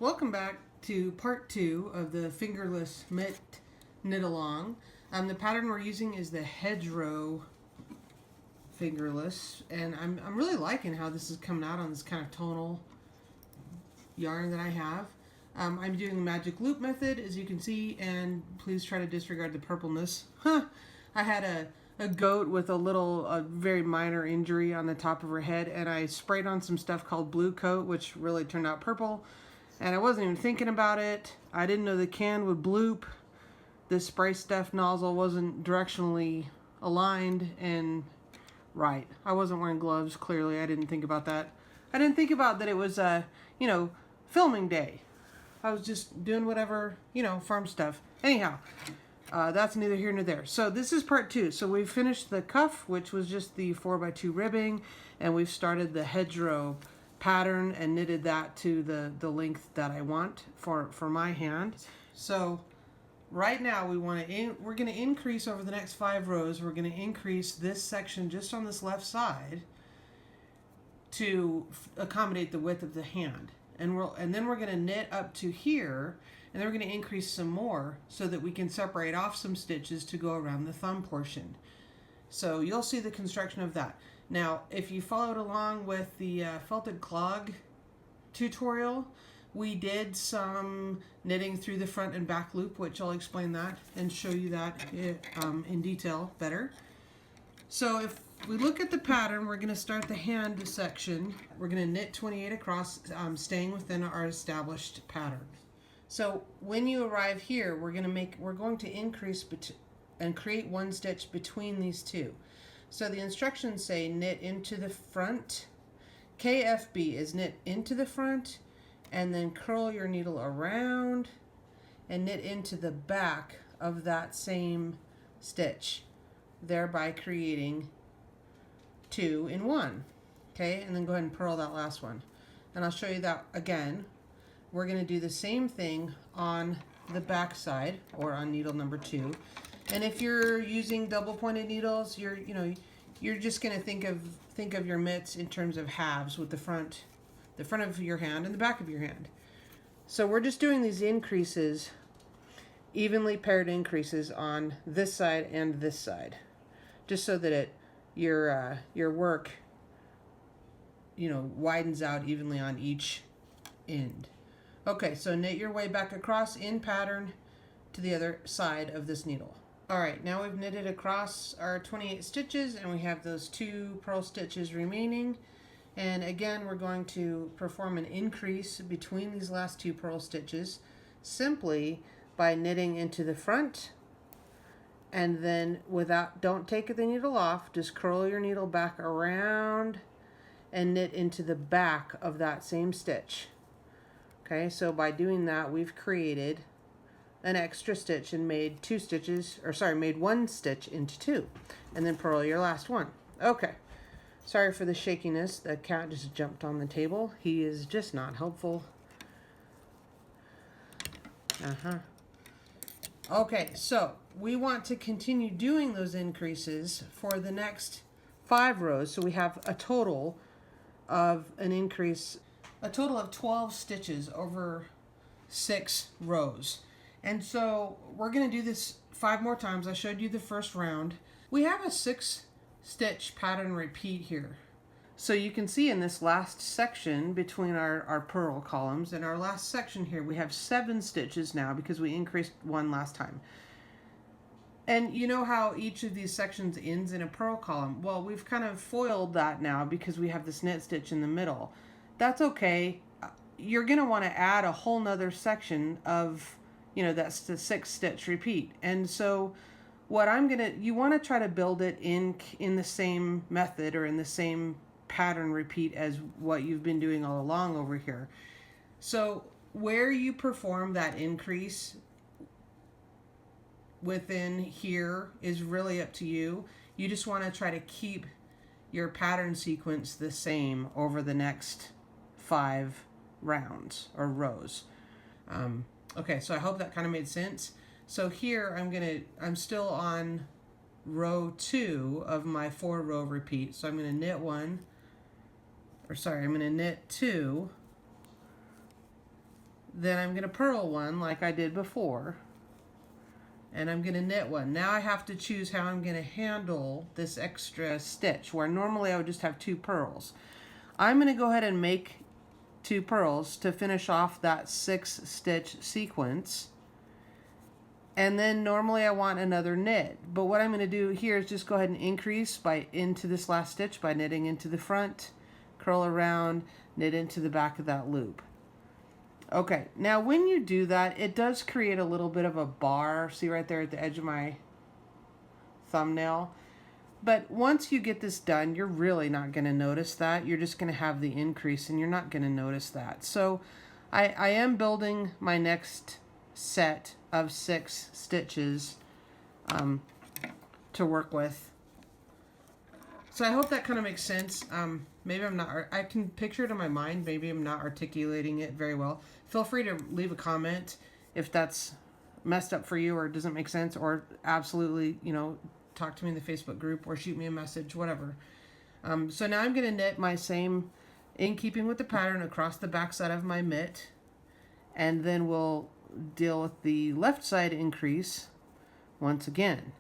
Welcome back to part 2 of the Fingerless Mitts Knit Along. The pattern we're using is the Hedgerow fingerless, and I'm really liking how this is coming out on this kind of tonal yarn that I have. I'm doing the magic loop method, as you can see, and please try to disregard the purpleness. I had a goat with a very minor injury on the top of her head, and I sprayed on some stuff called Blue Coat, which really turned out purple. And I wasn't even thinking about it. I didn't know the can would bloop. This spray stuff nozzle wasn't directionally aligned and right. I wasn't wearing gloves, clearly. I didn't think about that. I didn't think about that it was, filming day. I was just doing whatever, farm stuff. Anyhow, that's neither here nor there. So this is part 2. So we've finished the cuff, which was just the 4x2 ribbing, and we've started the hedgerow pattern and knitted that to the length that I want for my hand. So right now we're going to increase over the next 5 rows. We're going to increase this section just on this left side to accommodate the width of the hand, and then we're going to knit up to here, and then we're going to increase some more so that we can separate off some stitches to go around the thumb portion. So you'll see the construction of that. Now, if you followed along with the felted clog tutorial, we did some knitting through the front and back loop, which I'll explain that and show you that in detail better. So if we look at the pattern, we're going to start the hand section. We're going to knit 28 across, staying within our established pattern. So when you arrive here, we're going to increase and create one stitch between these two. So the instructions say knit into the front. KFB is knit into the front, and then curl your needle around and knit into the back of that same stitch, thereby creating 2 in 1. Okay, and then go ahead and purl that last one. And I'll show you that again. We're going to do the same thing on the back side, or on needle number 2. And if you're using double pointed needles, you're just going to think of your mitts in terms of halves, with the front of your hand and the back of your hand. So we're just doing these increases, evenly paired increases on this side and this side, just so that your work widens out evenly on each end. Okay, so knit your way back across in pattern to the other side of this needle. Alright, now we've knitted across our 28 stitches, and we have those 2 purl stitches remaining. And again, we're going to perform an increase between these last 2 purl stitches simply by knitting into the front, and then don't take the needle off, just curl your needle back around and knit into the back of that same stitch. Okay, so by doing that, we've created an extra stitch and made 1 stitch into 2, and then purl your last one. Okay, sorry for the shakiness. The cat just jumped on the table. He is just not helpful. Okay, so we want to continue doing those increases for the next 5 rows, so we have a total of 12 stitches over 6 rows. And so we're going to do this 5 more times. I showed you the first round. We have a 6 stitch pattern repeat here. So you can see in this last section between our purl columns and our last section here, we have 7 stitches now because we increased 1 last time. And you know how each of these sections ends in a purl column? Well, we've kind of foiled that now because we have this knit stitch in the middle. That's okay. You're going to want to add a whole nother section of that's the 6 stitch repeat. And so what you want to try to build it in the same method or in the same pattern repeat as what you've been doing all along over here. So where you perform that increase within here is really up to you. You just want to try to keep your pattern sequence the same over the next 5 rounds or rows. Okay, so I hope that kind of made sense. So here I'm still on row 2 of my 4 row repeat. So I'm going to knit I'm going to knit 2, then I'm going to purl one like I did before, and I'm going to knit one. Now I have to choose how I'm going to handle this extra stitch, where normally I would just have 2 purls. I'm going to go ahead and make 2 purls to finish off that 6 stitch sequence. And then normally I want another knit, but what I'm going to do here is just go ahead and increase into this last stitch by knitting into the front, curl around, knit into the back of that loop. Okay, now when you do that, it does create a little bit of a bar. See right there at the edge of my thumbnail? But once you get this done, you're really not going to notice that. You're just going to have the increase and you're not going to notice that. So I am building my next set of 6 stitches to work with. So I hope that kind of makes sense. Maybe I'm not, I can picture it in my mind. Maybe I'm not articulating it very well. Feel free to leave a comment if that's messed up for you or doesn't make sense, or absolutely, you know, talk to me in the Facebook group or shoot me a message, whatever. So now I'm going to knit my same, in keeping with the pattern, across the back side of my mitt, and then we'll deal with the left side increase once again.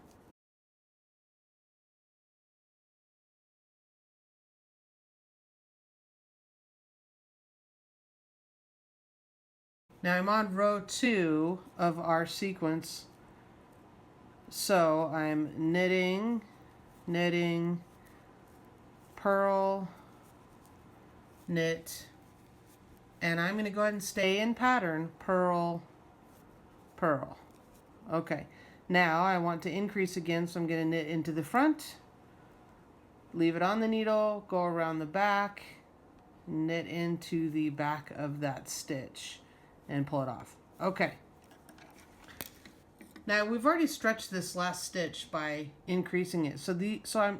Now I'm on row 2 of our sequence, so I'm knitting, knitting, purl, knit, and I'm going to go ahead and stay in pattern, purl, purl. Okay, now I want to increase again, so I'm going to knit into the front, leave it on the needle, go around the back, knit into the back of that stitch, and pull it off. Okay. Now we've already stretched this last stitch by increasing it. So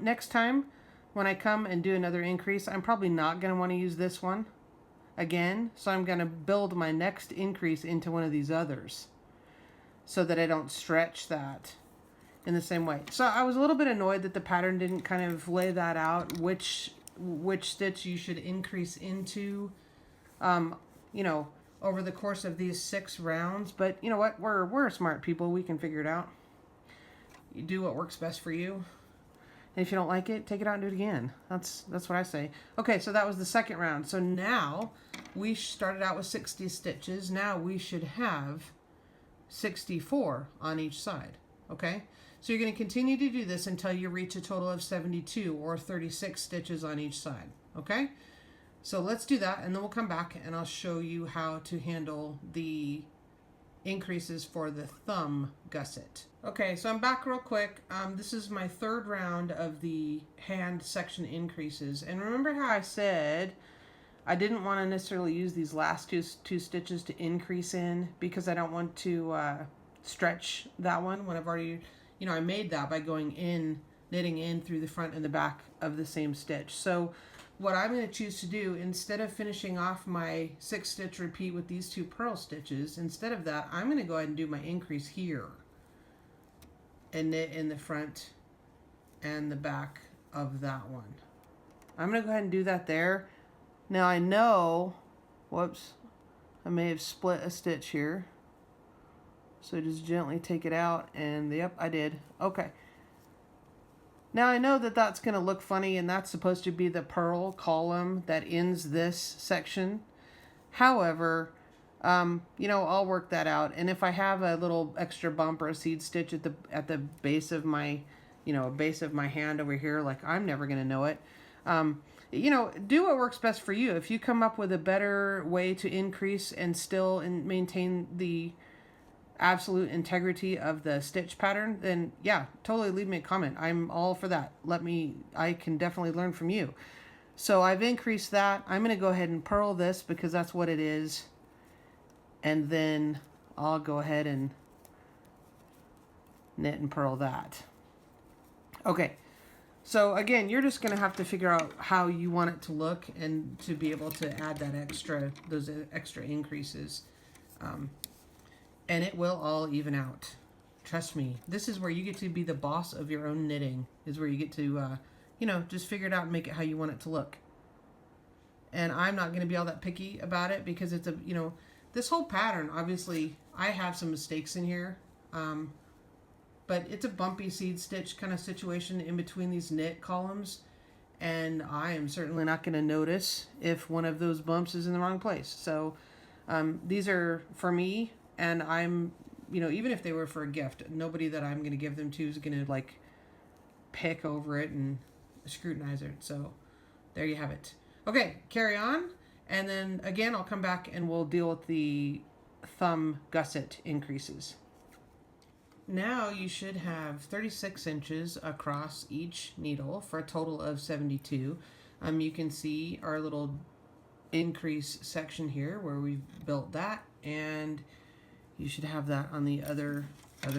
next time when I come and do another increase, I'm probably not going to want to use this one again. So I'm going to build my next increase into one of these others so that I don't stretch that in the same way. So I was a little bit annoyed that the pattern didn't kind of lay that out, which stitch you should increase into, you know, over the course of these 6 rounds. But you know what? We're smart people. We can figure it out. You do what works best for you. And if you don't like it, take it out and do it again. That's what I say. Okay, so that was the second round. So now we started out with 60 stitches. Now we should have 64 on each side. Okay? So you're going to continue to do this until you reach a total of 72 or 36 stitches on each side. Okay? So let's do that, and then we'll come back and I'll show you how to handle the increases for the thumb gusset. Okay, so I'm back real quick. This is my 3rd round of the hand section increases. And remember how I said I didn't want to necessarily use these last two stitches to increase in because I don't want to stretch that one when I've already, you know, I made that by going in, knitting in through the front and the back of the same stitch. So what I'm going to choose to do, instead of finishing off my 6 stitch repeat with these 2 purl stitches, instead of that, I'm going to go ahead and do my increase here and knit in the front and the back of that one. I'm going to go ahead and do that there. Now I know, whoops, I may have split a stitch here. So just gently take it out, and yep, I did. Okay. Now I know that that's going to look funny, and that's supposed to be the purl column that ends this section. However, you know, I'll work that out. And if I have a little extra bump or a seed stitch at the base of my, you know, base of my hand over here, like I'm never going to know it. You know, do what works best for you. If you come up with a better way to increase and still maintain the absolute integrity of the stitch pattern, then yeah, totally leave me a comment. I'm all for that. I can definitely learn from you. So I've increased that. I'm going to go ahead and purl this because that's what it is. And then I'll go ahead and knit and purl that. Okay. So again, you're just going to have to figure out how you want it to look and to be able to add those extra increases. And it will all even out. Trust me. This is where you get to be the boss of your own knitting. Is where you get to, you know, just figure it out and make it how you want it to look. And I'm not going to be all that picky about it because it's a, you know, this whole pattern, obviously, I have some mistakes in here, but it's a bumpy seed stitch kind of situation in between these knit columns, and I am certainly not going to notice if one of those bumps is in the wrong place. So these are for me, and I'm, you know, even if they were for a gift, nobody that I'm going to give them to is going to like pick over it and scrutinize it. So there you have it. Okay, carry on. And then again, I'll come back and we'll deal with the thumb gusset increases. Now you should have 36 inches across each needle for a total of 72. You can see our little increase section here where we've built that, and you should have that on the other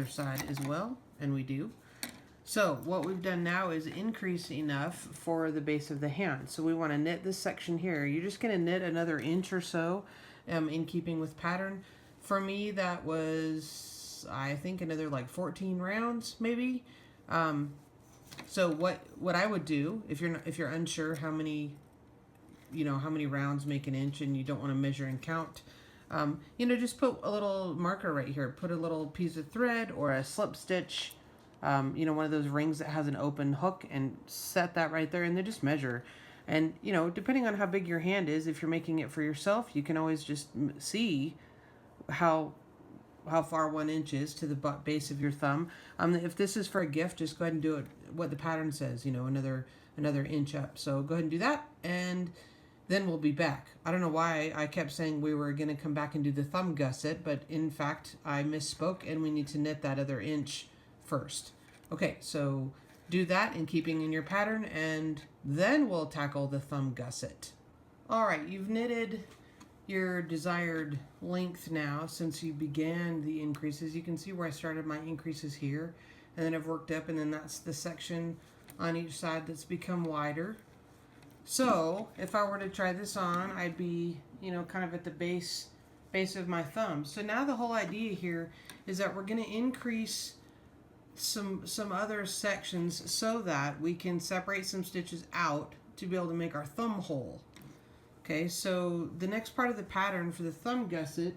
side as well, and we do. So what we've done now is increase enough for the base of the hand. So we want to knit this section here. You're just going to knit another inch or so in keeping with pattern. For me, that was, I think, another like 14 rounds maybe. So what I would do if you're unsure how many, you know, how many rounds make an inch and you don't want to measure and count, you know, just put a little marker right here. Put a little piece of thread or a slip stitch, you know, one of those rings that has an open hook, and set that right there, and then just measure. And, you know, depending on how big your hand is, if you're making it for yourself, you can always just see how far 1 inch is to the base of your thumb. If this is for a gift, just go ahead and do it what the pattern says, you know, another inch up. So go ahead and do that, and then we'll be back. I don't know why I kept saying we were going to come back and do the thumb gusset, but in fact I misspoke, and we need to knit that other inch first. Okay, so do that in keeping in your pattern, and then we'll tackle the thumb gusset. All right, you've knitted your desired length now since you began the increases. You can see where I started my increases here, and then I've worked up, and then that's the section on each side that's become wider. So if I were to try this on, I'd be, you know, kind of at the base of my thumb. So now the whole idea here is that we're going to increase some other sections so that we can separate some stitches out to be able to make our thumb hole. Okay, so the next part of the pattern for the thumb gusset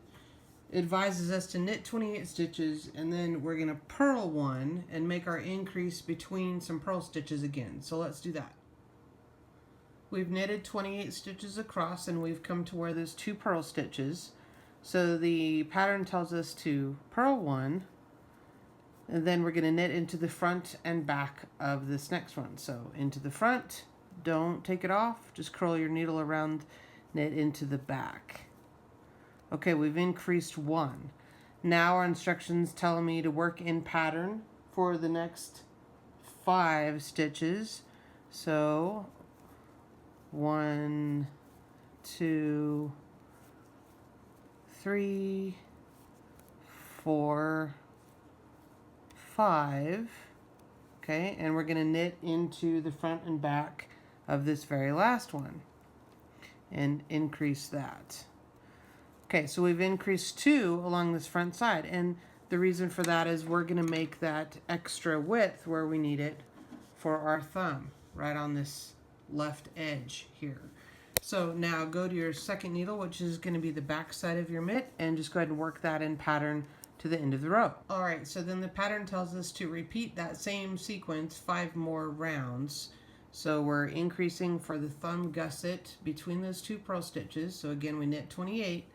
advises us to knit 28 stitches, and then we're going to purl one and make our increase between some purl stitches again. So let's do that. We've knitted 28 stitches across, and we've come to where there's 2 purl stitches. So the pattern tells us to purl one, and then we're going to knit into the front and back of this next one. So into the front, don't take it off, just curl your needle around, knit into the back. Okay, we've increased 1. Now our instructions tell me to work in pattern for the next 5 stitches. So 1, 2, 3, 4, 5. Okay, and we're going to knit into the front and back of this very last one and increase that. Okay, so we've increased 2 along this front side, and the reason for that is we're going to make that extra width where we need it for our thumb, right on this left edge here. So now go to your second needle, which is going to be the back side of your mitt, and just go ahead and work that in pattern to the end of the row. All right, so then the pattern tells us to repeat that same sequence 5 more rounds. So we're increasing for the thumb gusset between those 2 purl stitches. So again, we knit 28,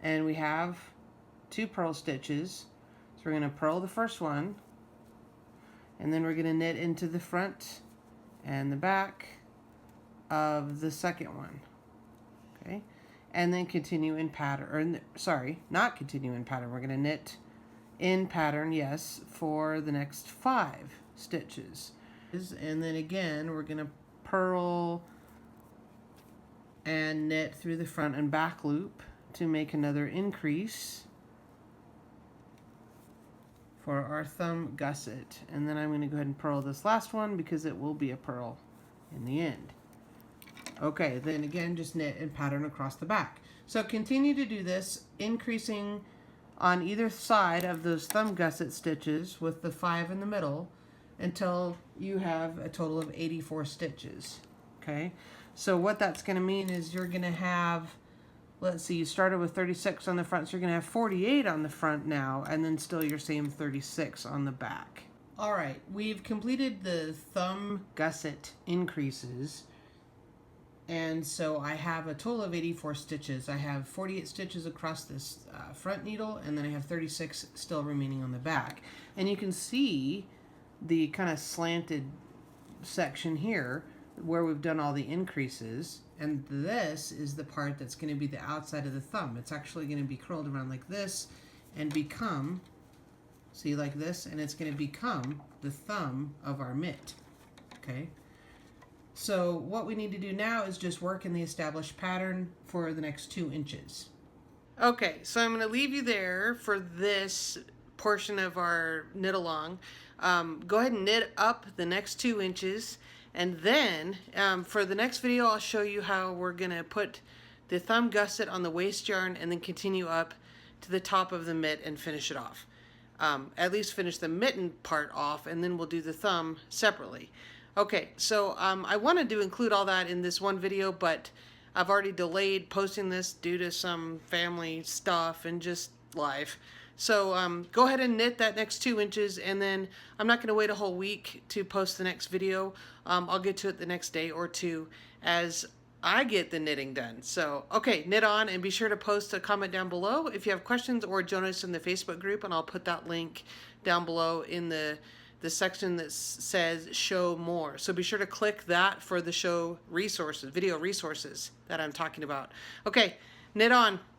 and we have 2 purl stitches. So we're going to purl the first one, and then we're going to knit into the front and the back of the second one. Okay, and then continue in pattern, or sorry, not continue in pattern. We're going to knit in pattern, yes, for the next 5 stitches. And then again, we're going to purl and knit through the front and back loop to make another increase for our thumb gusset. And then I'm going to go ahead and purl this last one because it will be a purl in the end. Okay, then again, just knit and pattern across the back. So continue to do this, increasing on either side of those thumb gusset stitches with the 5 in the middle until you have a total of 84 stitches. Okay, so what that's going to mean is you're going to have let's see, you started with 36 on the front, so you're going to have 48 on the front now, and then still your same 36 on the back. All right, we've completed the thumb gusset increases, and so I have a total of 84 stitches. I have 48 stitches across this front needle, and then I have 36 still remaining on the back. And you can see the kind of slanted section here where we've done all the increases, and this is the part that's going to be the outside of the thumb. It's actually going to be curled around like this and become, see, like this, and it's going to become the thumb of our mitt. Okay, so what we need to do now is just work in the established pattern for the next 2 inches. Okay, so I'm going to leave you there for this portion of our knit along. Go ahead and knit up the next 2 inches, and then for the next video I'll show you how we're going to put the thumb gusset on the waist yarn and then continue up to the top of the mitt and finish it off. At least finish the mitten part off, and then we'll do the thumb separately. Okay, so I wanted to include all that in this one video, but I've already delayed posting this due to some family stuff and just life. So go ahead and knit that next 2 inches, and then I'm not going to wait a whole week to post the next video. I'll get to it the next day or two as I get the knitting done. So, okay, knit on, and be sure to post a comment down below if you have questions, or join us in the Facebook group, and I'll put that link down below in the section that says show more. So be sure to click that for the show resources, video resources that I'm talking about. Okay, knit on.